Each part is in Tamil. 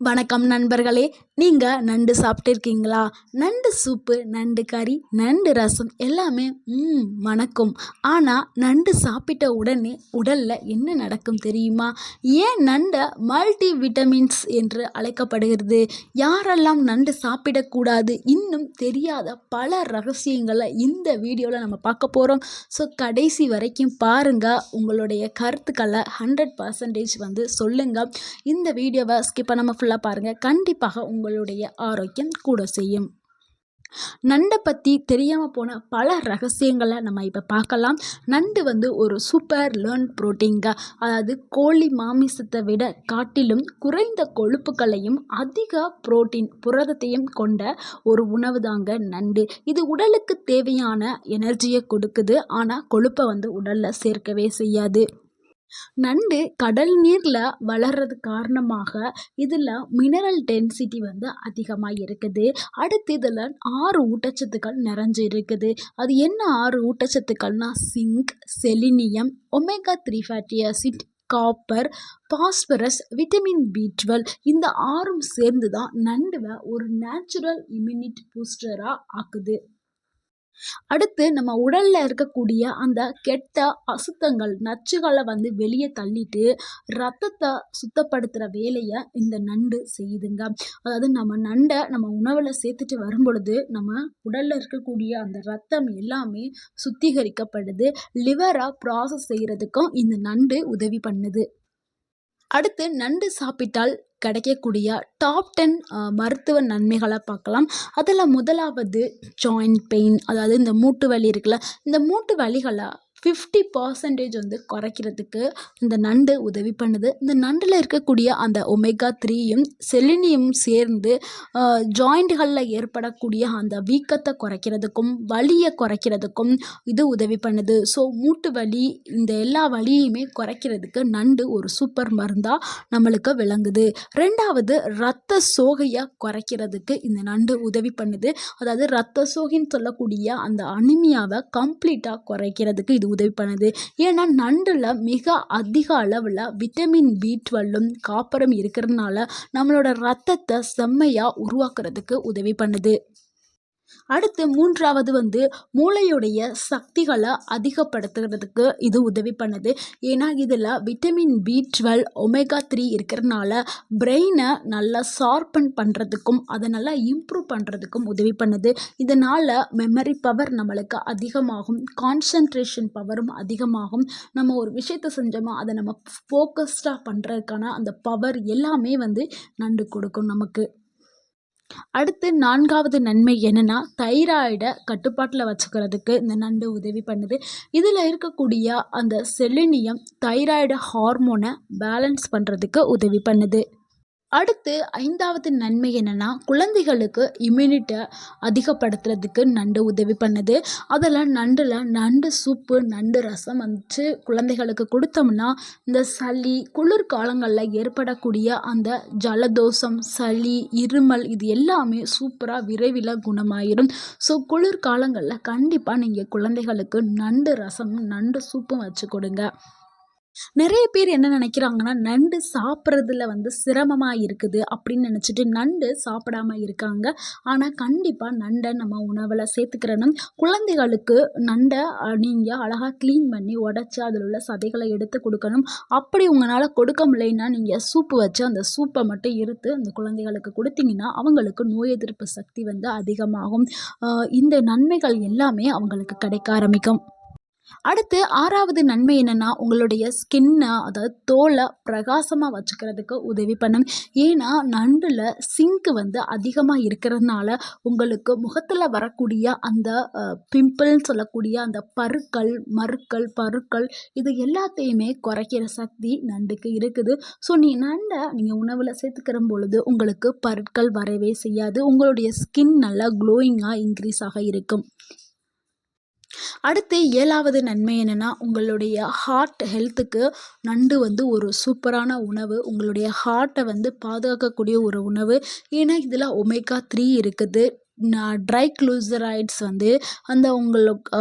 வணக்கம் நண்பர்களே. நீங்கள் நண்டு சாப்பிட்டுருக்கீங்களா? நண்டு சூப்பு, நண்டு கறி, நண்டு ரசம் எல்லாமே மணக்கும். ஆனால் நண்டு சாப்பிட்ட உடனே உடலில் என்ன நடக்கும் தெரியுமா? ஏன் நண்டை மல்டி விட்டமின்ஸ் என்று அழைக்கப்படுகிறது? யாரெல்லாம் நண்டு சாப்பிடக்கூடாது இன்னும் தெரியாத பல ரகசியங்களை இந்த வீடியோவில் நம்ம பார்க்க போகிறோம். ஸோ கடைசி வரைக்கும் பாருங்கள். உங்களுடைய கருத்துக்களை 100% சொல்லுங்கள். இந்த வீடியோவை ஸ்கிப் பண்ணாமல் ஃபுல்லாக பாருங்கள். கண்டிப்பாக உங்களுடைய ஆரோக்கியம் கூட செய்யும். நண்டை பற்றி தெரியாமல் போன பல ரகசியங்களை நம்ம இப்போ பார்க்கலாம். நண்டு ஒரு சூப்பர் லேர்ன் புரோட்டீன்க. அதாவது கோழி மாமிசத்தை விட காட்டிலும் குறைந்த கொழுப்புகளையும் அதிக புரதத்தையும் கொண்ட ஒரு உணவு தாங்க நண்டு. இது உடலுக்கு தேவையான எனர்ஜியை கொடுக்குது. ஆனால் கொழுப்பை உடலில் சேர்க்கவே செய்யாது. நண்டு கடல் நீரில் வளர்றது காரணமாக இதில் மினரல் டென்சிட்டி அதிகமாக இருக்குது. அடுத்து இதில் 6 ஊட்டச்சத்துக்கள் நிறைஞ்சு இருக்குது. அது என்ன 6 ஊட்டச்சத்துக்கள்னா zinc, selenium, omega 3 fatty acid, copper, phosphorus, vitamin B12 இந்த 6ம் சேர்ந்து தான் நண்டுவை ஒரு நேச்சுரல் இம்யூனிட்டி பூஸ்டராக ஆக்குது. அடுத்து நம்ம உடலில் இருக்கக்கூடிய அந்த கெட்ட அசுத்தங்கள் நச்சுகளை வெளியே தள்ளிட்டு ரத்தத்தை சுத்தப்படுத்துகிற வேலையை இந்த நண்டு செய்யுதுங்க. அதாவது நம்ம நண்டை நம்ம உணவில் சேர்த்துட்டு வரும் பொழுது நம்ம உடலில் இருக்கக்கூடிய அந்த ரத்தம் எல்லாமே சுத்திகரிக்கப்படுது. லிவரை ப்ராசஸ் செய்கிறதுக்கும் இந்த நண்டு உதவி பண்ணுது. அடுத்து நண்டு சாப்பிட்டால் கிடைக்கக்கூடிய டாப் 10 மருத்துவ நன்மைகளை பார்க்கலாம். அதில் முதலாவது ஜாயிண்ட் பெயின், அதாவது இந்த மூட்டு வலி இருக்குல்ல, இந்த மூட்டு வலிகளை 50% குறைக்கிறதுக்கு இந்த நண்டு உதவி பண்ணுது. இந்த நண்டில் இருக்கக்கூடிய அந்த ஒமேகா 3யும் செலினியமும் சேர்ந்து ஜாயிண்ட்களில் ஏற்படக்கூடிய அந்த வீக்கத்தை குறைக்கிறதுக்கும் வலியை குறைக்கிறதுக்கும் இது உதவி பண்ணுது. ஸோ மூட்டு வலி இந்த எல்லா வலியுமே குறைக்கிறதுக்கு நண்டு ஒரு சூப்பர் மருந்தாக நம்மளுக்கு விளங்குது. ரெண்டாவது இரத்த சோகையை குறைக்கிறதுக்கு இந்த நண்டு உதவி பண்ணுது. அதாவது இரத்த சோகைன்னு சொல்லக்கூடிய அந்த அனிமியாவை கம்ப்ளீட்டாக குறைக்கிறதுக்கு இது உதவி பண்ணுது. ஏன்னா நண்டுல மிக அதிக அளவில் விட்டமின் B12ம் காப்பரும் இருக்கிறதுனால நம்மளோட ரத்தத்தை செம்மையா உருவாக்குறதுக்கு உதவி பண்ணுது. அடுத்து மூன்றாவது மூளையுடைய சக்திகளை அதிகப்படுத்துறதுக்கு இது உதவி பண்ணுது. ஏன்னா இதில் விட்டமின் B12 ஒமேகா 3 இருக்கிறதுனால பிரெயினை நல்லா ஷார்பன் பண்ணுறதுக்கும் அதை நல்லா இம்ப்ரூவ் பண்ணுறதுக்கும் உதவி பண்ணுது. இதனால் மெமரி பவர் நம்மளுக்கு அதிகமாகும், கான்சன்ட்ரேஷன் பவரும் அதிகமாகும். நம்ம ஒரு விஷயத்தை செஞ்சோமா அதை நம்ம ஃபோக்கஸ்டாக பண்ணுறதுக்கான அந்த பவர் எல்லாமே நண்டு கொடுக்கும் நமக்கு. அடுத்து 4வது நன்மை என்னன்னா, தைராய்டை கட்டுப்பாட்டில் வச்சுக்கிறதுக்கு இந்த நண்டு உதவி பண்ணுது. இதில் இருக்கக்கூடிய அந்த செலினியம் தைராய்டு ஹார்மோனை பேலன்ஸ் பண்ணுறதுக்கு உதவி பண்ணுது. அடுத்து 5வது நன்மை என்னென்னா, குழந்தைகளுக்கு இம்யூனிட்டை அதிகப்படுத்துறதுக்கு நண்டு உதவி பண்ணுது. அதில் நண்டு சூப்பு, நண்டு ரசம் குழந்தைகளுக்கு கொடுத்தோம்னா இந்த சளி, குளிர்காலங்களில் ஏற்படக்கூடிய அந்த ஜலதோஷம், சளி, இருமல் இது எல்லாமே சூப்பராக விரைவில் குணமாயிடும். ஸோ குளிர்காலங்களில் கண்டிப்பாக நீங்கள் குழந்தைகளுக்கு நண்டு ரசம், நண்டு சூப்பும் வச்சு கொடுங்க. நிறைய பேர் என்ன நினைக்கிறாங்கன்னா, நண்டு சாப்பிட்றதுல சிரமமாக இருக்குது அப்படின்னு நினச்சிட்டு நண்டு சாப்பிடாம இருக்காங்க. ஆனால் கண்டிப்பாக நண்டை நம்ம உணவில் சேர்த்துக்கிறணும். குழந்தைகளுக்கு நண்டை நீங்கள் அழகாக க்ளீன் பண்ணி உடச்சி அதில் உள்ள சதைகளை எடுத்து கொடுக்கணும். அப்படி உங்களால் கொடுக்க முடியலைன்னா நீங்கள் சூப்பு வச்சு அந்த சூப்பை மட்டும் இருத்து அந்த குழந்தைகளுக்கு கொடுத்தீங்கன்னா அவங்களுக்கு நோய் எதிர்ப்பு சக்தி அதிகமாகும். இந்த நன்மைகள் எல்லாமே அவங்களுக்கு கிடைக்க ஆரம்பிக்கும். அடுத்து 6வது நன்மை என்னென்னா, உங்களுடைய ஸ்கின்னை அதாவது தோலை பிரகாசமாக வச்சுக்கிறதுக்கு உதவி பண்ணும். ஏன்னா நண்டில் சிங்க் அதிகமாக இருக்கிறதுனால உங்களுக்கு முகத்தில் வரக்கூடிய அந்த பிம்பிள்னு சொல்லக்கூடிய அந்த பருக்கள் இது எல்லாத்தையுமே குறைக்கிற சக்தி நண்டுக்கு இருக்குது. ஸோ நீங்கள் உணவில் சேர்த்துக்கிற பொழுது உங்களுக்கு பருக்கள் வரவே செய்யாது. உங்களுடைய ஸ்கின் நல்லா க்ளோயிங்காக இன்க்ரீஸ் ஆக இருக்கும். அடுத்து 7வது நன்மை என்னென்னா, உங்களுடைய ஹார்ட் ஹெல்த்துக்கு நண்டு ஒரு சூப்பரான உணவு. உங்களுடைய ஹார்ட்டை பாதுகாக்கக்கூடிய ஒரு உணவு. ஏன்னா இதில் ஒமேகா 3 இருக்குது, ட்ரைக்ளூசரைட்ஸ் வந்து அந்த உங்களுக்கு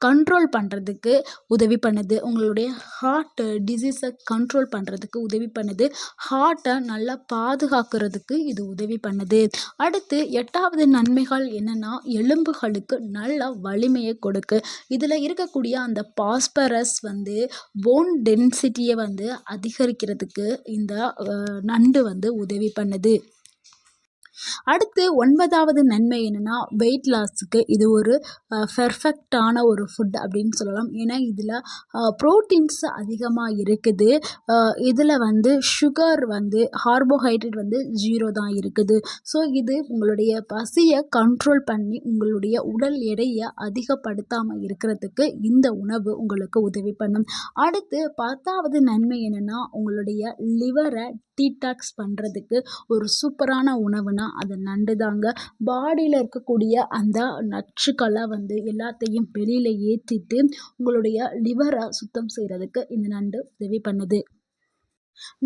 கண்ட்ரோல் பண்ணுறதுக்கு உதவி பண்ணுது. உங்களுடைய ஹார்ட் டிசீஸை கண்ட்ரோல் பண்ணுறதுக்கு உதவி பண்ணுது. ஹார்ட்டை நல்லா பாதுகாக்கிறதுக்கு இது உதவி பண்ணுது. அடுத்து 8வது நன்மைகள் என்னென்னா, எலும்புகளுக்கு நல்ல வலிமையை கொடுக்கு. இதில் இருக்கக்கூடிய அந்த பாஸ்பரஸ் வந்து போன் டென்சிட்டியை வந்து அதிகரிக்கிறதுக்கு இந்த நண்டு வந்து உதவி பண்ணுது. அடுத்து 9வது நன்மை என்னென்னா, வெயிட் லாஸுக்கு இது ஒரு பெர்ஃபெக்டான ஒரு ஃபுட் அப்படின்னு சொல்லலாம். ஏன்னா இதில் ப்ரோட்டீன்ஸ் அதிகமாக இருக்குது. இதில் வந்து சுகர் வந்து கார்போஹைட்ரேட் வந்து 0 தான் இருக்குது. ஸோ இது உங்களுடைய பசியை கண்ட்ரோல் பண்ணி உங்களுடைய உடல் எடையை அதிகப்படுத்தாமல் இருக்கிறதுக்கு இந்த உணவு உங்களுக்கு உதவி பண்ணும். அடுத்து 10வது நன்மை என்னென்னா, உங்களுடைய லிவரை டீடாக்ஸ் பண்ணுறதுக்கு ஒரு சூப்பரான உணவுனா அது நண்டு தாங்க. பாடியில் இருக்கக்கூடிய அந்த நச்சுக்களை வந்து எல்லாத்தையும் வெளியில் ஏற்றிட்டு உங்களுடைய லிவரை சுத்தம் செய்கிறதுக்கு இந்த நண்டு உதவி பண்ணுது.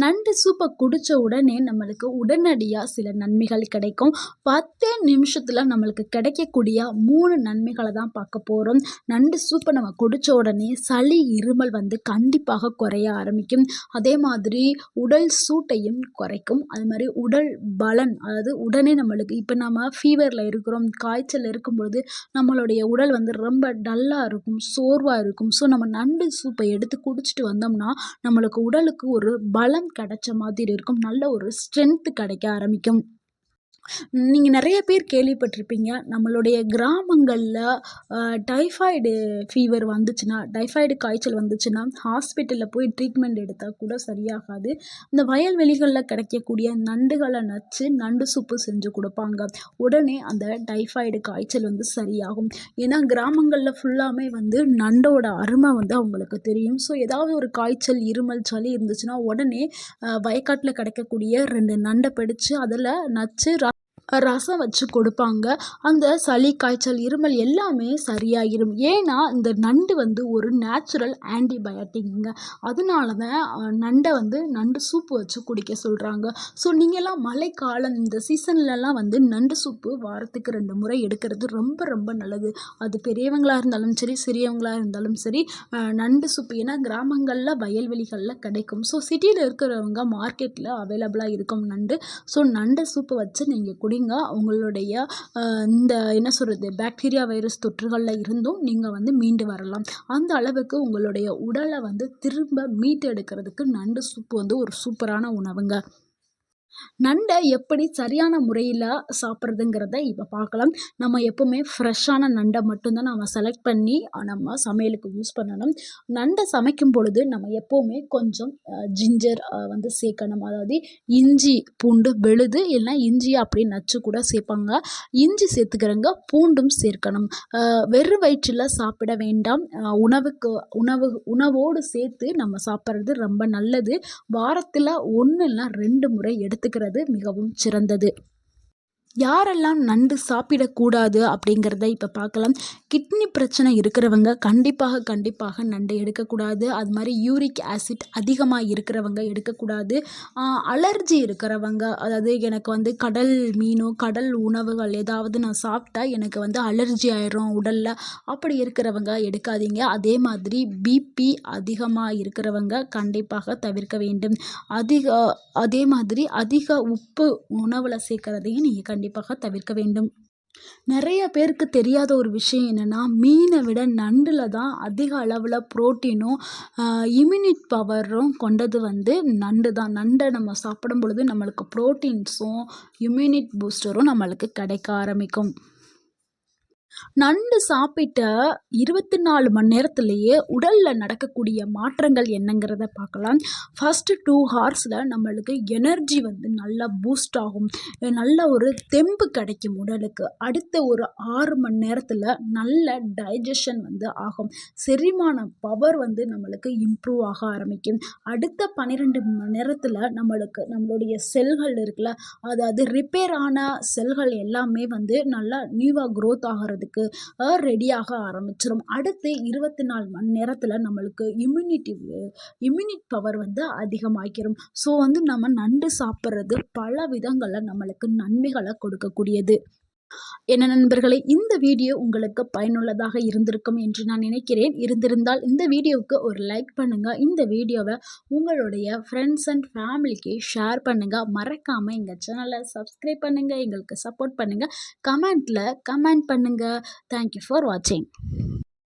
நண்டு சூப்பை குடித்த உடனே நம்மளுக்கு உடனடியாக சில நன்மைகள் கிடைக்கும். 10 நிமிஷத்தில் நம்மளுக்கு கிடைக்கக்கூடிய 3 நன்மைகளை தான் பார்க்க போகிறோம். நண்டு சூப்பை நம்ம குடித்த உடனே சளி இருமல் வந்து கண்டிப்பாக குறைய ஆரம்பிக்கும். அதே மாதிரி உடல் சூட்டையும் குறைக்கும். அது மாதிரி உடல் பலன், அதாவது உடனே நம்மளுக்கு இப்போ நம்ம ஃபீவரில் இருக்கிறோம், காய்ச்சல் இருக்கும்பொழுது நம்மளுடைய உடல் வந்து ரொம்ப டல்லாக இருக்கும், சோர்வாக இருக்கும். ஸோ நம்ம நண்டு சூப்பை எடுத்து குடிச்சிட்டு வந்தோம்னா நம்மளுக்கு உடலுக்கு ஒரு பலம் கிடைச்ச மாதிரி இருக்கும். நல்ல ஒரு ஸ்ட்ரென்த் கிடைக்க ஆரம்பிக்கும். நீங்கள் நிறைய பேர் கேள்விப்பட்டிருப்பீங்க, நம்மளுடைய கிராமங்களில் டைஃபாய்டு ஃபீவர் வந்துச்சுன்னா, டைஃபாய்டு காய்ச்சல் வந்துச்சுன்னா ஹாஸ்பிட்டலில் போய் ட்ரீட்மெண்ட் எடுத்தால் கூட சரியாகாது. இந்த வயல்வெளிகளில் கிடைக்கக்கூடிய நண்டுகளை நச்சு நண்டு சூப்பு செஞ்சு கொடுப்பாங்க. உடனே அந்த டைஃபாய்டு காய்ச்சல் வந்து சரியாகும். ஏன்னா கிராமங்களில் ஃபுல்லாமே வந்து நண்டோட அருமை வந்து அவங்களுக்கு தெரியும். ஸோ ஏதாவது ஒரு காய்ச்சல், இருமல், சளி இருந்துச்சுன்னா உடனே வயக்காட்டில் கிடைக்கக்கூடிய 2 நண்டை பிடிச்சு அதில் நச்சு ரசம் வச்சு கொடுப்பாங்க. அந்த சளி, காய்ச்சல், இருமல் எல்லாமே சரியாகிரும். ஏன்னா இந்த நண்டு வந்து ஒரு நேச்சுரல் ஆன்டிபயோட்டிக்ங்க. அதனால தான் நண்டை வந்து நண்டு சூப்பு வச்சு குடிக்க சொல்கிறாங்க. ஸோ நீங்கள்லாம் மழைக்காலம் இந்த சீசன்லலாம் வந்து நண்டு சூப்பு வாரத்துக்கு 2 முறை எடுக்கிறது ரொம்ப ரொம்ப நல்லது. அது பெரியவங்களாக இருந்தாலும் சரி, சிறியவங்களாக இருந்தாலும் சரி, நண்டு சூப்பு ஏன்னா கிராமங்களில் வயல்வெளிகளில் கிடைக்கும். ஸோ சிட்டியில் இருக்கிறவங்க மார்க்கெட்டில் அவைலபிளாக இருக்கும் நண்டு. ஸோ நண்டு சூப்பு வச்சு நீங்கள் குடிங்க. உங்களுடைய இந்த என்ன சொல்கிறது, பாக்டீரியா வைரஸ் தொற்றுகளில் இருந்தும் நீங்கள் வந்து மீண்டு வரலாம். அந்த அளவுக்கு உங்களுடைய உடலை வந்து திரும்ப மீட்டு எடுக்கிறதுக்கு நண்டு சூப்பு வந்து ஒரு சூப்பரான உணவுங்க. நண்டை எப்படி சரியான முறையில் சாப்பிட்றதுங்கிறத இப்போ பார்க்கலாம். நம்ம எப்போவுமே ஃப்ரெஷ்ஷான நண்டை மட்டும்தான் நம்ம செலக்ட் பண்ணி நம்ம சமையலுக்கு யூஸ் பண்ணணும். நண்டை சமைக்கும் பொழுது நம்ம எப்போவுமே கொஞ்சம் ஜிஞ்சர் வந்து சேர்க்கணும். அதாவது இஞ்சி பூண்டு விழுது இல்லைனா இஞ்சியை அப்படியே நச்சு கூட சேர்ப்பாங்க. இஞ்சி சேர்த்துக்கிறங்க, பூண்டும் சேர்க்கணும். வெறும் வயிற்றில் சாப்பிட வேண்டாம். உணவோடு சேர்த்து நம்ம சாப்பிட்றது ரொம்ப நல்லது. வாரத்தில் 1 இல்லைனா 2 முறை எடுத்துக்கிறது மிகவும் சிறந்தது. யாரெல்லாம் நண்டு சாப்பிடக்கூடாது அப்படிங்கிறத இப்போ பார்க்கலாம். கிட்னி பிரச்சனை இருக்கிறவங்க கண்டிப்பாக நண்டு எடுக்கக்கூடாது. அது மாதிரி யூரிக் ஆசிட் அதிகமாக இருக்கிறவங்க எடுக்கக்கூடாது. அலர்ஜி இருக்கிறவங்க, அதாவது எனக்கு வந்து கடல் மீனோ கடல் உணவுகள் ஏதாவது நான் சாப்பிட்டா எனக்கு வந்து அலர்ஜி ஆயிரும் உடலில், அப்படி இருக்கிறவங்க எடுக்காதீங்க. அதே மாதிரி பிபி அதிகமாக இருக்கிறவங்க கண்டிப்பாக தவிர்க்க வேண்டும். அதே மாதிரி அதிக உப்பு உணவில் சேர்க்கறதையும் நீங்கள் கண்டிப்பாக தவிர்க்க வேண்டும். நிறைய பேருக்கு தெரியாத ஒரு விஷயம் என்னென்னா, மீனை விட நண்டில் தான் அதிக அளவில் புரோட்டீனும் இம்யூனிட் பவரும் கொண்டது வந்து நண்டு தான். நண்டை நம்ம சாப்பிடும் பொழுது நம்மளுக்கு புரோட்டீன்ஸும் இம்யூனிட் பூஸ்டரும் நம்மளுக்கு கிடைக்க ஆரம்பிக்கும். நண்டு சாப்பிட்ட 24 மணி நேரத்திலேயே உடலில் நடக்கக்கூடிய மாற்றங்கள் என்னங்கிறத பார்க்கலாம். ஃபஸ்ட்டு 2 ஹார்ஸில் நம்மளுக்கு எனர்ஜி வந்து நல்லா பூஸ்ட் ஆகும். நல்ல ஒரு தெம்பு கிடைக்கும் உடலுக்கு. அடுத்த ஒரு 6 மணி நேரத்தில் நல்ல டைஜஷன் வந்து ஆகும். செரிமான பவர் வந்து நம்மளுக்கு இம்ப்ரூவ் ஆக ஆரம்பிக்கும். அடுத்த 12 மணி நேரத்தில் நம்மளுடைய செல்கள் இருக்குல்ல, அதாவது ரிப்பேர் ஆன செல்கள் எல்லாமே வந்து நல்லா நியூவாக க்ரோத் ஆகிறதுக்கு ரெடியாக ஆரம்பிச்சிடும். அடுத்து 24 மணி நேரத்தில் நம்மளுக்கு இம்யூனிட் பவர் வந்து அதிகமாகிடும். ஸோ வந்து நம்ம நண்டு சாப்பிட்றது பல விதங்களில் நம்மளுக்கு நன்மைகளை கொடுக்கக்கூடியது. என்ன நண்பர்களே, இந்த வீடியோ உங்களுக்கு பயனுள்ளதாக இருந்திருக்கும் என்று நான் நினைக்கிறேன். இருந்திருந்தால் இந்த வீடியோவுக்கு ஒரு லைக் பண்ணுங்க. இந்த வீடியோவை உங்களுடைய ஃப்ரெண்ட்ஸ் அண்ட் ஃபேமிலிக்கு ஷேர் பண்ணுங்க. மறக்காம எங்க சேனலை சப்ஸ்கிரைப் பண்ணுங்க. எங்களுக்கு சப்போர்ட் பண்ணுங்க. கமெண்ட்ல கமெண்ட் பண்ணுங்க. தேங்க் யூ ஃபார் வாட்சிங்.